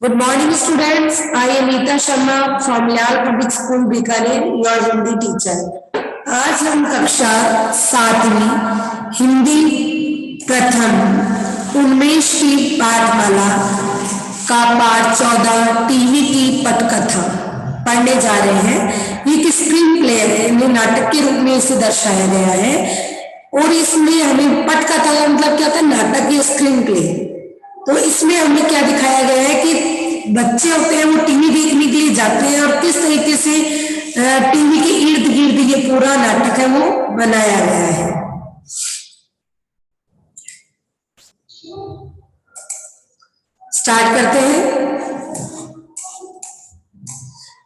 Good morning, students. I am Neeta Sharma from Yal Public School, Bikaner, your Hindi teacher. आज हम कक्षा 7वीं हिंदी प्रथम उन्मेष की पाठमाला का पाठ 14 टीवी की पटकथा पढ़ने जा रहे हैं। ये एक स्क्रीन प्ले है, इन्हें नाटक के रूप में इसे दर्शाया गया है और इसमें हमें पटकथा का मतलब क्या होता है, नाटक या स्क्रीन प्ले। तो इसमें हमें क्या दिखाया गया है कि बच्चे होते हैं वो टीवी देखने के लिए जाते हैं और किस तरीके से टीवी के इर्द गिर्द ये पूरा नाटक है वो बनाया गया है। स्टार्ट करते हैं।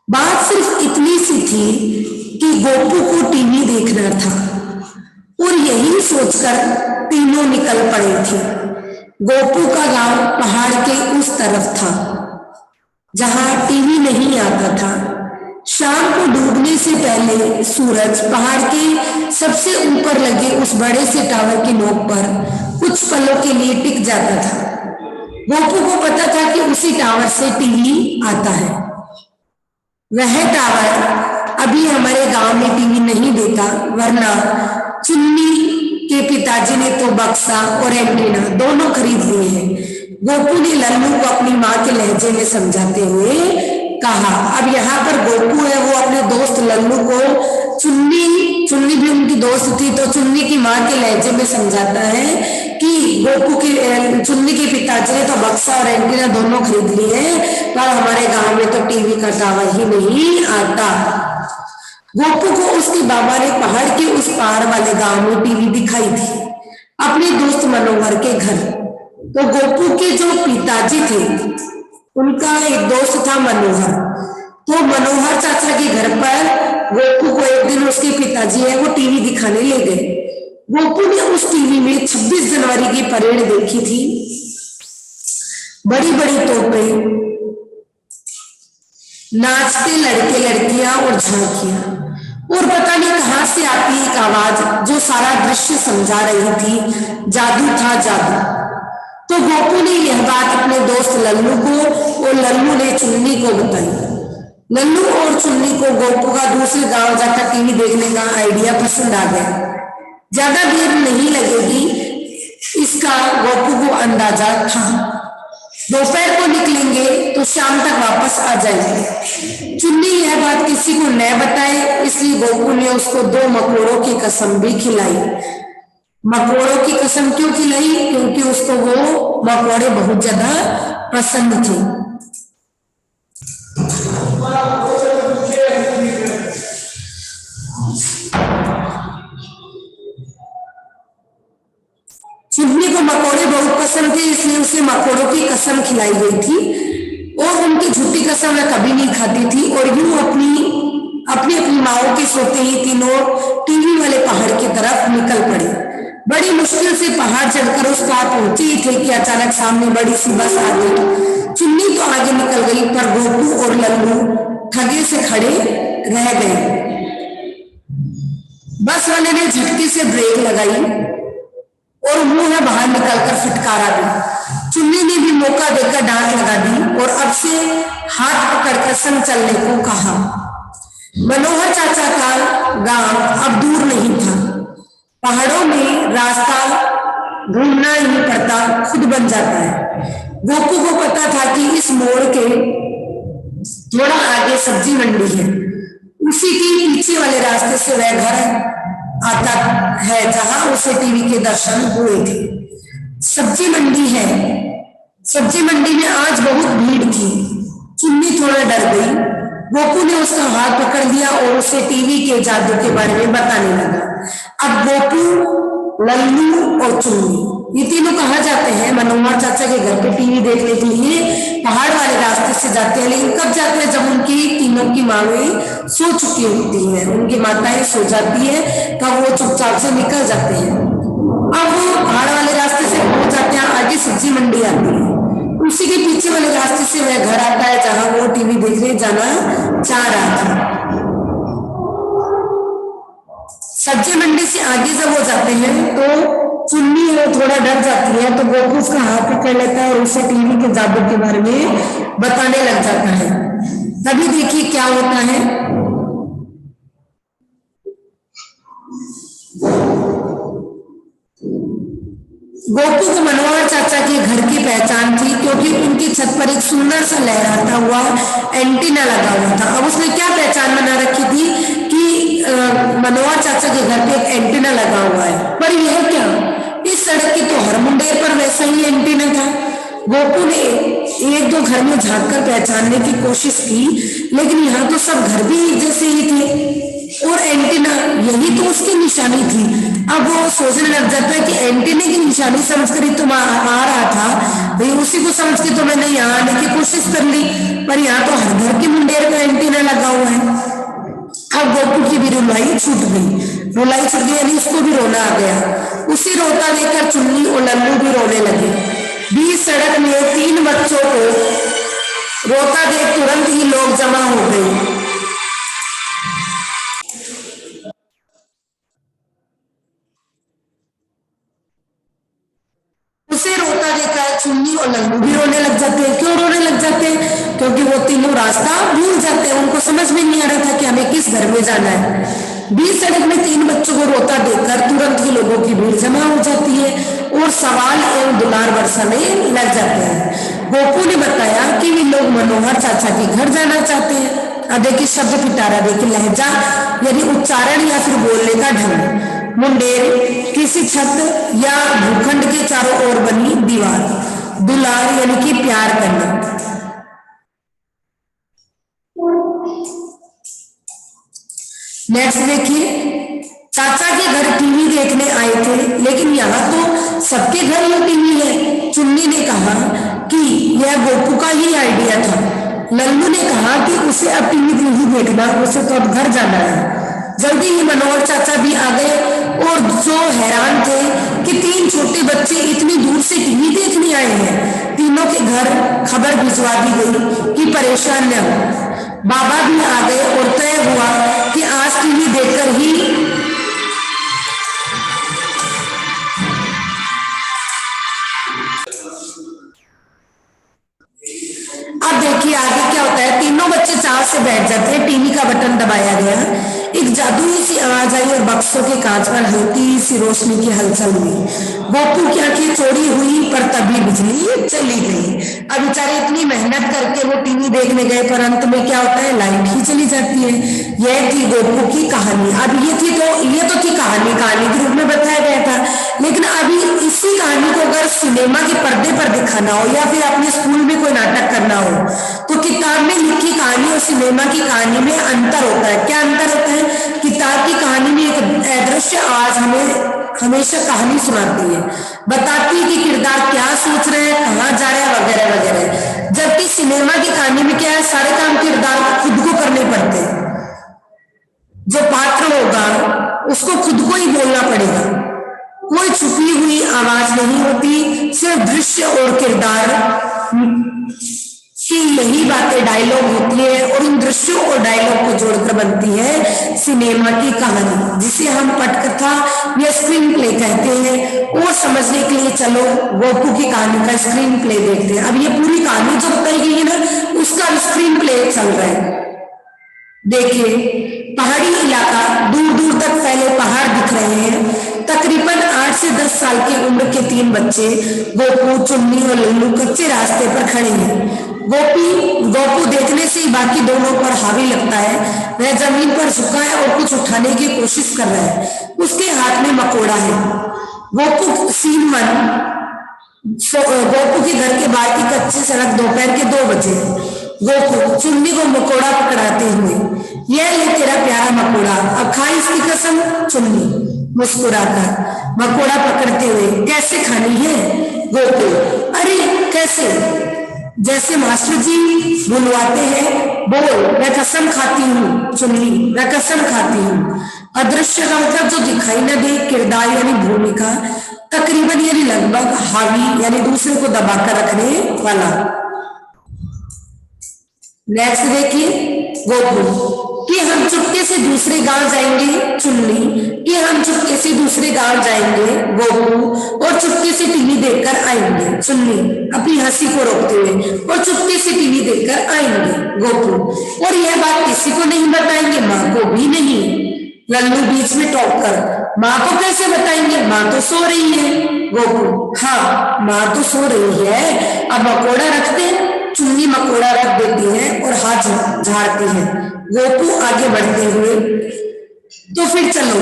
बात सिर्फ इतनी सी थी कि गोपू को टीवी देखना था और यही सोचकर तीनों निकल पड़े थे। गोपू का गांव पहाड़ के उस तरफ था जहां टीवी नहीं आता था। शाम को डूबने से पहले सूरज पहाड़ के सबसे ऊपर लगे उस बड़े से टावर की नोक पर कुछ पलों के लिए टिक जाता था। गोपू को पता था कि उसी टावर से टीवी आता है। वह टावर अभी हमारे गांव में टीवी नहीं देता, वरना चुन्नी के पिताजी ने तो बक्सा और एंटीना दोनों खरीद लिए हैं। गोपू ने लल्लू को अपनी माँ के लहजे में समझाते हुए कहा। अब यहाँ पर गोपू है वो अपने दोस्त लल्लू को चुन्नी भी उनकी दोस्त थी, तो चुन्नी की माँ के लहजे में समझाता है कि गोपू के चुन्नी के पिताजी ने तो बक्सा और एंटीना दोनों खरीद लिए हैं, पर हमारे गांव में तो टीवी का टावर ही नहीं आता। गोपू को उसके बाबा ने पहाड़ के उस पार वाले गांव में टीवी दिखाई थी, अपने दोस्त मनोहर के घर। तो गोपू के जो पिताजी थे उनका एक दोस्त था मनोहर। तो मनोहर चाचा के घर पर गोपू को एक दिन उसके पिताजी है वो टीवी दिखाने ले गए। गोपू ने उस टीवी में 26 जनवरी की परेड देखी थी। बड़ी बड़ी तोपें, नाचते लड़के लड़कियां और झांकियां, और पता नहीं कहां से आती एक आवाज जो सारा दृश्य समझा रही थी। जादू था जादू। तो गोपू ने यह बात अपने दोस्त लल्लू को और लल्लू ने चुन्नी को बताई। लल्लू और चुन्नी को गोपू का दूसरे गांव जाकर टीवी देखने का आइडिया पसंद आ गया। ज्यादा देर नहीं लगेगी इसका गोपू को अंदाजा था। दोपहर को निकलेंगे तो शाम तक वापस आ जाएंगे। चुन्नी यह बात किसी को न बताए, इसलिए गोपू ने उसको 2 मकोड़ों की कसम भी खिलाई। मकोड़ों की कसम क्यों खिलाई? क्योंकि उसको वो मकोड़े बहुत ज्यादा पसंद थे। चुन्नी को मकोड़े बहुत पसंद थे, इसलिए उसे मकोड़ों की कसम खिलाई गई थी और उनकी झूठी कसम वह कभी नहीं खाती थी। और यूं अपनी माओं के सोते ही तीनों टीवी वाले पहाड़ की तरफ निकल पड़े। बड़ी मुश्किल से पहाड़ चढ़कर उस पार पहुंचे ही थे कि अचानक सामने बड़ी सी बस आ गई। चुन्नी तो आगे निकल गई, पर गोपू और लल्लू ठगे से खड़े रह गए। बस वाले ने झटके से ब्रेक लगाई और मुंह बाहर निकलकर फिटकारा भी। चुन्नी ने भी मौका देकर डांट लगा दी और अब से हाथ पकड़कर संग चलने को कहा। मनोहर चाचा का गांव अब दूर नहीं था। पहाड़ों में रास्ता ढूंढना ही पड़ता, खुद बन जाता है। गोपू को पता था कि इस मोड़ के थोड़ा आगे सब्जी मंडी है, उसी के पीछे वाले रास्ते से वह घर आता है जहां उसे टीवी के दर्शन हुए थे। सब्जी मंडी है। सब्जी मंडी में आज बहुत भीड़ थी। चुन्नी थोड़ा डर गई। गोपू ने उसका हाथ पकड़ लिया और उसे टीवी के जादू के बारे में बताने लगा। अब गोपू, लल्लू और चुन्नी ये तीनों कहा जाते हैं मनोहर चाचा के घर पे टीवी देखने के लिए पहाड़ वाले रास्ते से जाते हैं। लेकिन कब जाते हैं? जब उनकी तीनों की मांगें सो चुकी होती हैं, उनकी माताएं सो जाती है, तब वो चुपचाप से निकल जाते हैं। अब वो पहाड़ वाले रास्ते से पहुंच जाते हैं, आगे सब्जी मंडी आती है, उसी के पीछे वाले रास्ते से वह घर आता है जहां वो टीवी देखने जाना चाह रहा था। सब्जी मंडी से आगे जब वो जाते हैं तो चुन्नी वो थोड़ा डर जाती है, तो गोपू उसका हाथ पकड़ लेता है और उसे टीवी के जादू के बारे में बताने लग जाता है। तभी देखिए क्या होता है। गोपू को मनोहर चाचा के घर की पहचान थी, क्योंकि उनकी छत पर एक सुंदर सा लहराता हुआ एंटीना लगा हुआ था। अब उसने क्या पहचान बना रखी थी कि मनोहर चाचा के घर पे एक एंटीना लगा हुआ है, पर यह क्या, इस सड़क की तो हर मुंडेर पर वैसा ही एंटीना था। गोपू ने एक दो घर में झांक कर पहचानने की कोशिश की, लेकिन यहाँ तो सब घर भी एक जैसे ही थे और एंटीना यही तो उसकी निशानी थी। अब वो सोचने लग जाता है कि एंटीने की निशानी समझकर ही तो आ रहा था भाई, उसी को समझ के तो मैंने यहाँ आने की कोशिश कर ली, पर यहाँ तो हर घर की मुंडेर में एंटीना लगा हुआ है। अब गोपू की भी रुलाई छूट गई यानी उसको भी रोना आ गया। उसी रोता देखकर चुन्नी और लल्लू भी रोने लगे। बीच सड़क में 3 बच्चों को रोता देख तुरंत ही लोग जमा हो गए। उसे रोता देखकर चुन्नी और लल्लू भी रोने लग जाते हैं। क्यों रोने लग जाते हैं? क्योंकि वो तीनों रास्ता भूल जाते हैं, उनको समझ में नहीं आ रहा था कि हमें किस घर में जाना है। बीच सड़क में 3 बच्चों को रोता देखकर तुरंत ही लोगों की भीड़ जमा हो जाती है और सवाल एवं दुलार बरसाने लग जाते हैं। गोपू ने बताया कि वे लोग मनोहर चाचा के घर जाना चाहते हैं। अब देखिए शब्द पिटारा, देखिए लहजा यानी उच्चारण या फिर बोलने का ढंग। मुंडेर किसी छत या भूखंड के चारों ओर बनी दीवार। दुलार यानी कि प्यार करना। नेक्स्ट देखिए, चाचा के घर टीवी देखने आए थे, लेकिन यहाँ तो सबके घर ये टीवी है। चुन्नी ने कहा कि यह गोपू का ही आइडिया था। लल्लू ने कहा कि उसे अब टीवी नहीं देखना, उसे तो अब घर जाना है। जल्दी ही मनोहर चाचा भी आ गए और जो हैरान थे कि 3 छोटे बच्चे इतनी दूर से टीवी देखने आए हैं। तीनों के घर खबर भिजवा दी गई कि परेशान न हो। बाबा भी आ गए और तय हुआ कि आज टीवी देखकर ही अब देखिए आगे क्या होता है। तीनों बच्चे चाव से बैठ जाते हैं। टीवी का बटन दबाया गया, एक जादुई सी आवाज आई और बक्सों के कांच पर हल्की सी रोशनी की हलचल हुई। गोपू की आंखें चौड़ी हुई, पर तभी बिजली चली गई। अब बेचारे इतनी मेहनत करके वो टीवी देखने गए, पर अंत में क्या होता है, लाइट ही चली जाती है। यह थी गोपू की कहानी। अब ये तो थी कहानी के रूप में बताया गया था, लेकिन अभी इसी कहानी को अगर सिनेमा के पर्दे पर दिखाना हो या फिर अपने स्कूल में कोई नाटक करना हो, तो किताब में लिखी कहानी और सिनेमा की कहानी में अंतर होता है। क्या अंतर होता है? किताब की कहानी में एक अदृश्य आवाज हमें हमेशा कहानी सुनाती है, बताती है कि किरदार क्या सोच रहे हैं, कहाँ जा रहे हैं, वगैरह वगैरह। जबकि सिनेमा की कहानी में क्या है, सारे काम किरदार खुद को करने पड़ते हैं। जो पात्र होगा उसको खुद को ही बोलना पड़ेगा। कोई छुपी हुई आवाज नहीं होती, सिर्फ दृश्य और किरदार की यही बातें डायलॉग होती है, और इन दृश्यों और डायलॉग को जोड़कर बनती है सिनेमा की कहानी, जिसे हम पटकथा या स्क्रीन प्ले कहते हैं। और समझने के लिए चलो गोपू की कहानी का स्क्रीन प्ले देखते हैं। अब ये पूरी कहानी जो बताई गई है ना, उसका स्क्रीन प्ले चल रहा है। देखिए पहाड़ी इलाका, दूर दूर तक फैले पहाड़ दिख रहे हैं। तकरीबन 8 से 10 साल की उम्र के 3 बच्चे गोपू, चुन्नी और लल्लू कच्चे रास्ते पर खड़े हैं। गोपू देखने से ही बाकी दोनों पर हावी लगता है। वह जमीन पर झुका है और कुछ उठाने की कोशिश कर रहा है। उसके हाथ में मकोड़ा है। गोपू सीन 1। गोपू के घर के बाहर की कच्ची सड़क, दोपहर के 2 बजे। गोपू चुन्नी को मकोड़ा पकड़ाते हुए, यह ले तेरा प्यारा मकोड़ा, अब खा इसकी कसम। चुन्नी मुस्कुराकर मकोड़ा पकड़ते हुए, कैसे खानी है? गोपू, अरे कैसे? जैसे मास्टर जी बुलवाते हैं, बोल। मैं कसम खाती हूँ। चुन्नी, मैं कसम खाती हूँ। अदृश्य का मतलब जो दिखाई न दे, किरदार यानी भूमिका, तकरीबन यानी लगभग, हावी यानी दूसरे को दबाकर रखने वाला। नेक्स्ट देखिए गोपू। कि हम चुपके से दूसरे गांव जाएंगे, चुन्नी कि हम चुपके से दूसरे गांव जाएंगे, गोपू और चुपके से टीवी देखकर आएंगे, चुन्नी अपनी हंसी को रोकते हुए, और चुपके से टीवी देखकर आएंगे, गोपू और यह बात किसी को नहीं बताएंगे, माँ को भी नहीं। लल्लू बीच में टॉप कर, माँ को कैसे बताएंगे, माँ तो सो रही है, गोपू हाँ माँ तो सो रही है, अब मकोड़ा रखते हैं। चुन्नी मकोड़ा रख देती है और हाथ झाड़ती है। गोपू आगे बढ़ते हुए, तो फिर चलो।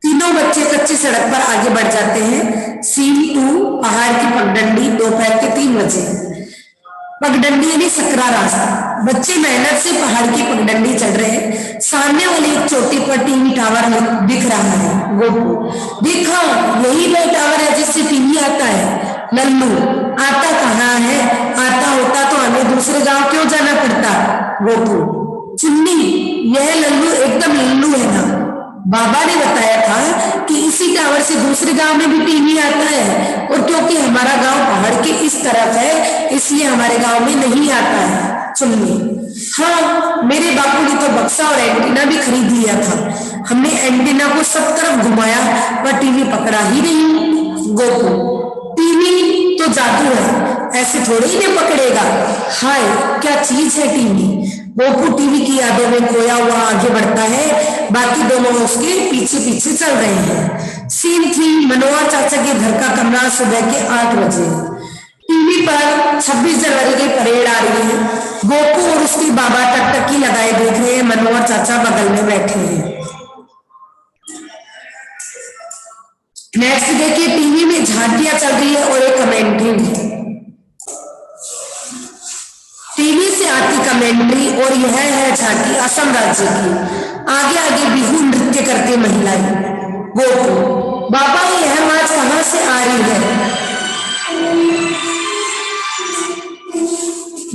तीनों बच्चे कच्ची सड़क पर आगे बढ़ जाते हैं। सीन 2 पहाड़ की पगडंडी, दोपहर के 3 बजे। पगडंडी यानी सकरा रास्ता। बच्चे मेहनत से पहाड़ की पगडंडी चढ़ रहे हैं। सामने वाली एक चोटी पर टीवी टावर दिख रहा है। गोपू देखो यही वह टावर है जिससे टीवी आता है। लल्लू आता कहाँ है, आता होता तो हमें दूसरे गांव क्यों जाना पड़ता। गोपू चुन्नी यह लल्लू एकदम लल्लू है ना, बाबा ने बताया था कि इसी टावर से दूसरे गांव में भी टीवी आता है, और क्योंकि हमारा गांव पहाड़ के इस तरफ है इसलिए हमारे गांव में नहीं आता है। चुन्नी हाँ मेरे बापू ने तो बक्सा और एंटीना भी खरीद लिया था, हमने एंटीना को सब तरफ घुमाया पर टीवी पकड़ा ही नहीं। गोपू टीवी तो जादू है, ऐसे थोड़ी ही नहीं पकड़ेगा। हाय क्या चीज है टीवी। गोपू टीवी की यादों में खोया हुआ आगे बढ़ता है, बाकी दोनों उसके पीछे पीछे चल रहे हैं। सीन 3 मनोहर चाचा के घर का कमरा, सुबह के 8 बजे। टीवी पर 26 जनवरी की परेड आ रही है। गोपू और उसके बाबा टकटकी लगाए देख रहे हैं, मनोहर चाचा बगल में बैठे हैं। नेक्स्ट देखिए, टीवी में झांकियां चल रही है और एक कमेंट्री है। टीवी से आती कमेंट्री और यह है झांकी असम राज्य की। आगे आगे बिहू नृत्य करती महिलाएं। गोपू बाबा यह आवाज कहां से आ रही है।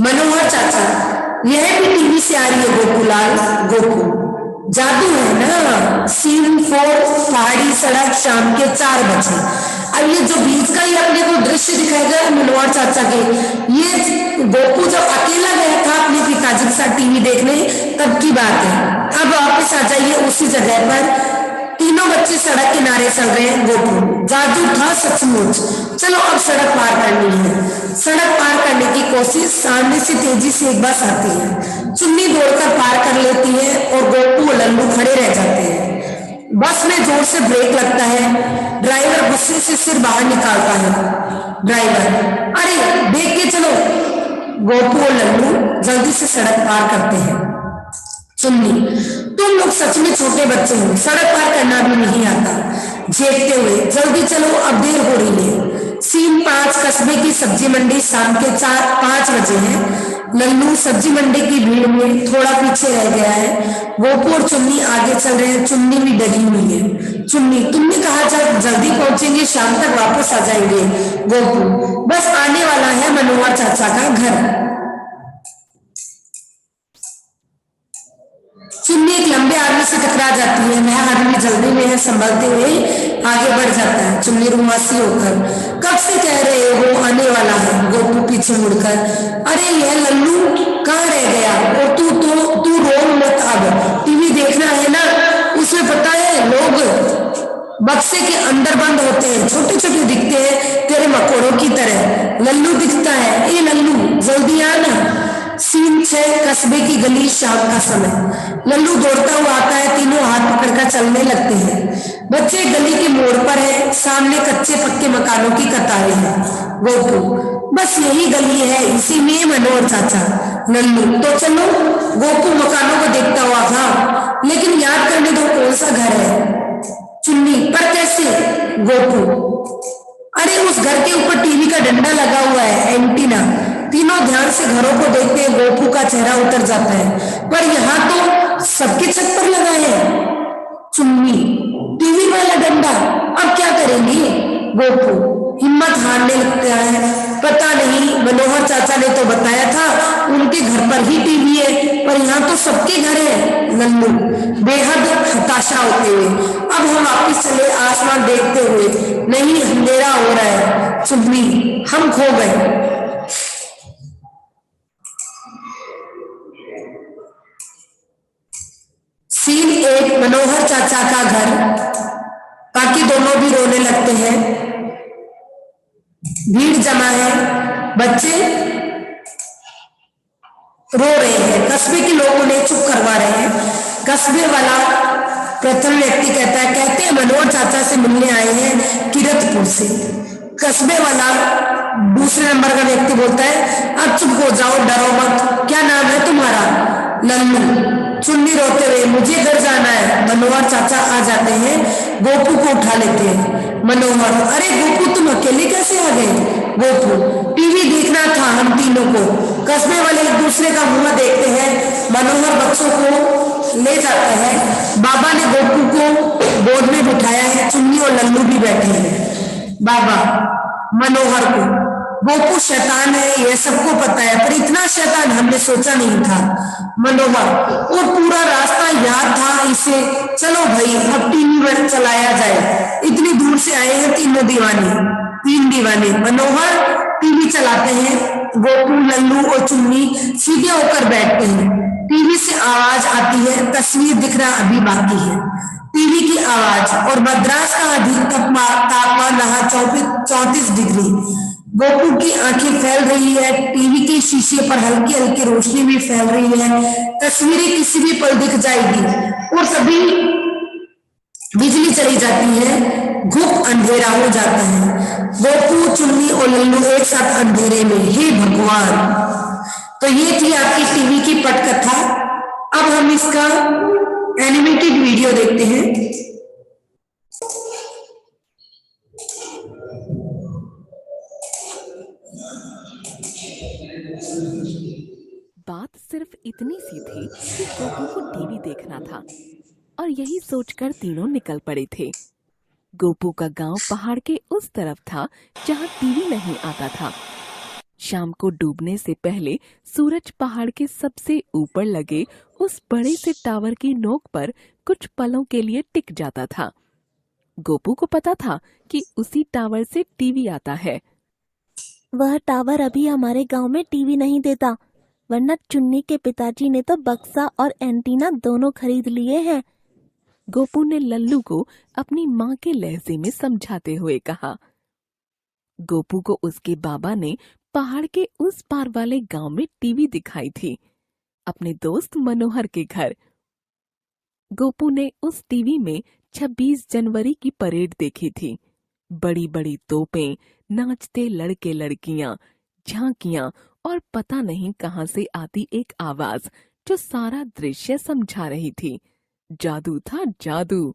मनोहर चाचा यह भी टीवी से आ रही है गोपूलाल। गोपू जादू है ना। सीन 4 पहाड़ी सड़क, शाम के 4 बजे। अब ये जो बीच का ही अपने को दृश्य दिखाया गया मनोहर चाचा के, ये गोपू जब अकेला गया था अपने पिताजी के साथ टीवी देखने तब की बात है। अब वापस आ जाइए उसी जगह पर। तीनों बच्चे सड़क किनारे चल रहे हैं। गोपू जादू था सचमुच, चलो अब सड़क पार करनी है। सड़क पार करने की कोशिश, सामने से तेजी से एक बस आती है। चुन्नी दौड़कर पार कर लेती है और गोपू और लल्लू खड़े रह जाते हैं। बस में जोर से ब्रेक लगता है। ड्राइवर गुस्से से सिर बाहर निकालता है। ड्राइवर अरे देख के चलो। गोपू और लल्लू जल्दी से सड़क पार करते हैं। चुन्नी तुम लोग सच में छोटे बच्चे हो, सड़क पार करना भी नहीं आता। झेपते हुए जल्दी चलो अब देर हो रही है। सीन 5 कस्बे की सब्जी मंडी, शाम के 5 बजे है। लल्लू सब्जी मंडी की भीड़ में थोड़ा पीछे रह गया है। गोपू और चुन्नी आगे चल रहे हैं। चुन्नी भी डरी हुई है। चुन्नी तुमने कहा जब जल्दी पहुंचेंगे शाम तक वापस आ जाएंगे। गोपू बस आने वाला है मनोहर चाचा का घर। चुन्नी एक लंबे आदमी से टकरा जाती है। वह आदमी जल्दी में है, संभलते हुए आगे बढ़ जाता है। चुन्नी रुमासी होकर कब से कह रहे हो आने वाला है। गोपू पीछे मुड़कर अरे यह लल्लू कहाँ रह गया। और तू रो मत, अब टीवी देखना है ना। उसमें पता है लोग बक्से के अंदर बंद होते हैं, छोटे छोटे दिखते हैं तेरे मकोड़ों की तरह। लल्लू दिखता है, ए लल्लू जल्दी आना। सीन 6 कस्बे की गली, शाम का समय। लल्लू दौड़ता हुआ आता है। तीनों हाथ पकड़कर चलने लगते हैं। बच्चे गली के मोड़ पर है। सामने कच्चे पक्के मकानों की कतारें हैं। गोपू बस यही गली है, इसी में मनोहर चाचा। लल्लू तो चलो। गोपू मकानों को देखता हुआ था, लेकिन याद करने दो कौन सा घर है। चुन्नी पर कैसे। गोपू अरे उस घर के ऊपर टीवी का डंडा लगा हुआ है, एंटीना। तीनों ध्यान से घरों को देखते हैं। गोपू का चेहरा उतर जाता है, पर यहाँ तो सबके छत पर लगा है। चुन्नी टीवी वाला डंडा, अब क्या करेंगी। गोपू हिम्मत हारने लगता है। पता नहीं, मनोहर चाचा ने तो बताया था उनके घर पर ही टीवी है, पर यहाँ तो सबके घर है। लल्लू बेहद हताशा होते हुए अब हम वापिस चले आसमान देखते हुए, नहीं अंधेरा हो रहा है। चुन्नी हम खो गए। सीन एक, मनोहर चाचा का घर। बाकी दोनों भी रोने लगते हैं। भीड़ जमा है, बच्चे रो रहे हैं। कस्बे के लोग उन्हें चुप करवा रहे हैं। कस्बे वाला प्रथम व्यक्ति कहते हैं मनोहर चाचा से मिलने आए हैं किरतपुर से। कस्बे वाला दूसरे नंबर का व्यक्ति बोलता है अब चुप हो जाओ, डरो मत, क्या नाम है तुम्हारा? लल्लू। चुन्नी रोते हुए मुझे घर जाना है। मनोहर चाचा आ जाते हैं, गोपू को उठा लेते हैं। मनोहर, अरे गोपू तुम अकेले कैसे आ गए? गोपू, टीवी देखना था हम तीनों को। कस्बे वाले एक दूसरे का मुंह देखते हैं। मनोहर बच्चों को ले जाता है। बाबा ने गोपू को गोद में बिठाया है। चुन्नी और लल्लू भी बैठे हैं। बाबा मनोहर को, गोपू शैतान है यह सबको पता है, पर इतना शैतान हमने सोचा नहीं था। मनोहर, और पूरा रास्ता याद था इसे। चलो भाई अब टीवी पर चलाया जाए, इतनी दूर से आए हैं तीन दीवाने। मनोहर टीवी चलाते हैं। गोपू, लल्लू और चुन्नी सीधे होकर बैठते हैं। टीवी से आवाज आती है, तस्वीर दिखना अभी बाकी है। टीवी की आवाज और मद्रास का अधिकतम तापमान रहा 34 डिग्री। गोपू की आंखें फैल रही है। टीवी के शीशे पर हल्की हल्की रोशनी भी फैल रही है। तस्वीरें किसी भी पल दिख जाएगी और सभी बिजली चली जाती है। घुप अंधेरा हो जाता है। गोपू, चुन्नी और लल्लू एक साथ अंधेरे में। हे भगवान। तो ये थी आपकी टीवी की पटकथा। अब हम इसका एनिमेटेड वीडियो देखते हैं। बात सिर्फ इतनी सी थी कि गोपू को टीवी देखना था और यही सोचकर तीनों निकल पड़े थे। गोपू का गांव पहाड़ के उस तरफ था जहां टीवी नहीं आता था। शाम को डूबने से पहले सूरज पहाड़ के सबसे ऊपर लगे उस बड़े से टावर की नोक पर कुछ पलों के लिए टिक जाता था। गोपू को पता था कि उसी टावर से टीवी आता है। वह टावर अभी हमारे गांव में टीवी नहीं देता, वरना चुन्नी के पिताजी ने तो बक्सा और एंटीना दोनों खरीद लिए हैं। गोपू ने लल्लू को अपनी माँ के लहजे में समझाते हुए कहा। गोपू को उसके बाबा ने पहाड़ के उस पार वाले गांव में टीवी दिखाई थी, अपने दोस्त मनोहर के घर। गोपू ने उस टीवी में 26 जनवरी की परेड देखी थी। बड़ी बड़ी तोपें, नाचते लड़के लड़कियां, झांकियां और पता नहीं कहां से आती एक आवाज जो सारा दृश्य समझा रही थी। जादू था, जादू।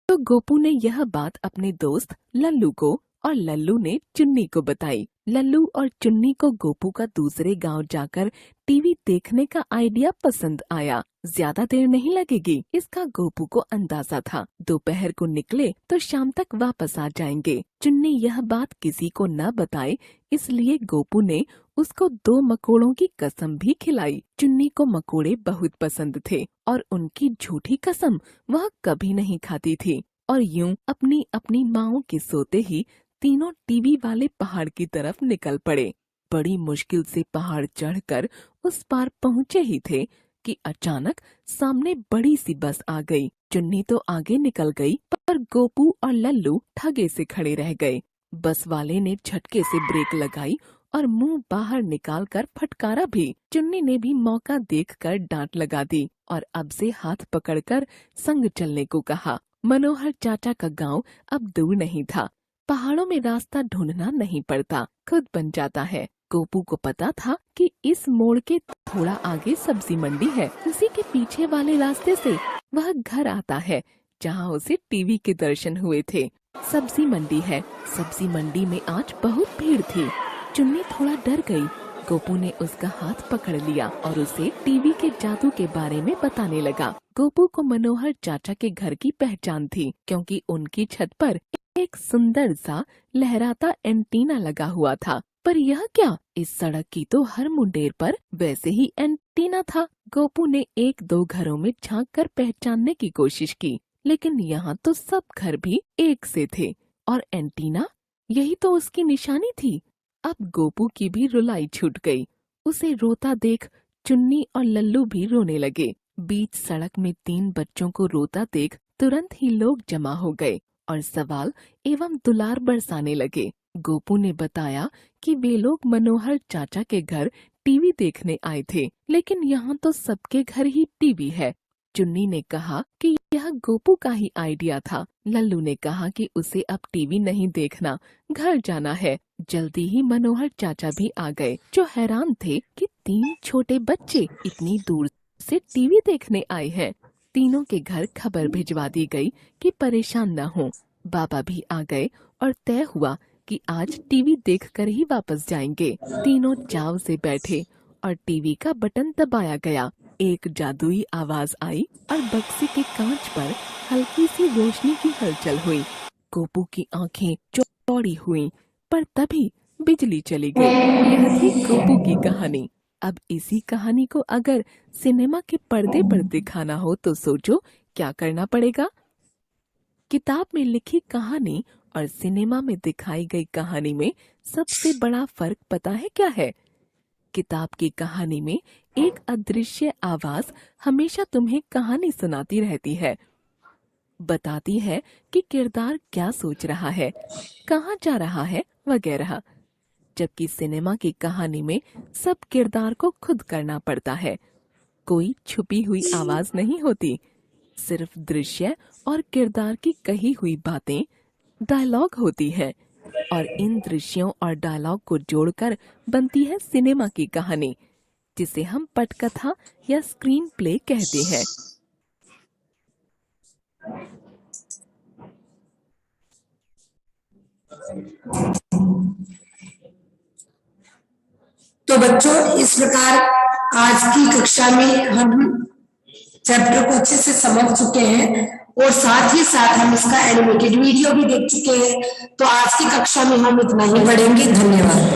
तो गोपू ने यह बात अपने दोस्त लल्लू को और लल्लू ने चुन्नी को बताई। लल्लू और चुन्नी को गोपू का दूसरे गांव जाकर टीवी देखने का आइडिया पसंद आया। ज्यादा देर नहीं लगेगी, इसका गोपू को अंदाजा था। दोपहर को निकले तो शाम तक वापस आ जाएंगे। चुन्नी यह बात किसी को न बताए, इसलिए गोपू ने उसको 2 मकोड़ों की कसम भी खिलाई। चुन्नी को मकोड़े बहुत पसंद थे और उनकी झूठी कसम वह कभी नहीं खाती थी। और यूं अपनी अपनी माँओं के सोते ही तीनों टीवी वाले पहाड़ की तरफ निकल पड़े। बड़ी मुश्किल से पहाड़ चढ़कर उस पार पहुँचे ही थे कि अचानक सामने बड़ी सी बस आ गई। चुन्नी तो आगे निकल गई, पर गोपू और लल्लू ठगे से खड़े रह गए। बस वाले ने झटके से ब्रेक लगाई और मुंह बाहर निकालकर फटकारा भी। चुन्नी ने भी मौका देखकर डांट लगा दी और अब से हाथ पकड़कर संग चलने को कहा। मनोहर चाचा का गांव अब दूर नहीं था। पहाड़ों में रास्ता ढूंढना नहीं पड़ता, खुद बन जाता है। गोपू को पता था कि इस मोड़ के थोड़ा आगे सब्जी मंडी है। उसी के पीछे वाले रास्ते से वह घर आता है जहां उसे टीवी के दर्शन हुए थे। सब्जी मंडी है। सब्जी मंडी में आज बहुत भीड़ थी। चुन्नी थोड़ा डर गई। गोपू ने उसका हाथ पकड़ लिया और उसे टीवी के जादू के बारे में बताने लगा। गोपू को मनोहर चाचा के घर की पहचान थी, क्योंकि उनकी छत पर एक सुंदर सा लहराता एंटीना लगा हुआ था। पर यह क्या, इस सड़क की तो हर मुंडेर पर वैसे ही एंटीना था। गोपू ने 1-2 घरों में झांक कर पहचानने की कोशिश की, लेकिन यहाँ तो सब घर भी एक से थे और एंटीना, यही तो उसकी निशानी थी। अब गोपू की भी रुलाई छूट गई। उसे रोता देख चुन्नी और लल्लू भी रोने लगे। बीच सड़क में 3 बच्चों को रोता देख तुरंत ही लोग जमा हो गए और सवाल एवं दुलार बरसाने लगे। गोपू ने बताया कि वे लोग मनोहर चाचा के घर टीवी देखने आए थे, लेकिन यहाँ तो सबके घर ही टीवी है। चुन्नी ने कहा कि यह गोपू का ही आइडिया था। लल्लू ने कहा कि उसे अब टीवी नहीं देखना, घर जाना है। जल्दी ही मनोहर चाचा भी आ गए, जो हैरान थे कि 3 छोटे बच्चे इतनी दूर से टीवी देखने आए हैं। तीनों के घर खबर भिजवा दी गई कि परेशान न हो। बाबा भी आ गए और तय हुआ कि आज टीवी देखकर ही वापस जाएंगे। तीनों चाव से बैठे और टीवी का बटन दबाया गया। एक जादुई आवाज आई और बक्से के कांच पर हल्की सी रोशनी की हलचल हुई। गोपू की आंखें चौड़ी हुईं, पर तभी बिजली चली गई। यह थी गोपू की कहानी। अब इसी कहानी को अगर सिनेमा के पर्दे पर दिखाना हो तो सोचो क्या करना पड़ेगा। किताब में लिखी कहानी और सिनेमा में दिखाई गई कहानी में सबसे बड़ा फर्क पता है क्या है? किताब की कहानी में एक अदृश्य आवाज हमेशा तुम्हें कहानी सुनाती रहती है, बताती है कि किरदार क्या सोच रहा है, कहाँ जा रहा है वगैरह। जबकि सिनेमा की कहानी में सब किरदार को खुद करना पड़ता है। कोई छुपी हुई आवाज नहीं होती, सिर्फ दृश्य और किरदार की कही हुई बातें, डायलॉग होती है और इन दृश्यों और डायलॉग को जोड़कर बनती है सिनेमा की कहानी, जिसे हम पटकथा या स्क्रीन प्ले कहते हैं। तो बच्चों, इस प्रकार आज की कक्षा में हम चैप्टर को अच्छे से समझ चुके हैं और साथ ही साथ हम इसका एनिमेटेड वीडियो भी देख चुके हैं। तो आज की कक्षा में हम इतना ही पढ़ेंगे। धन्यवाद।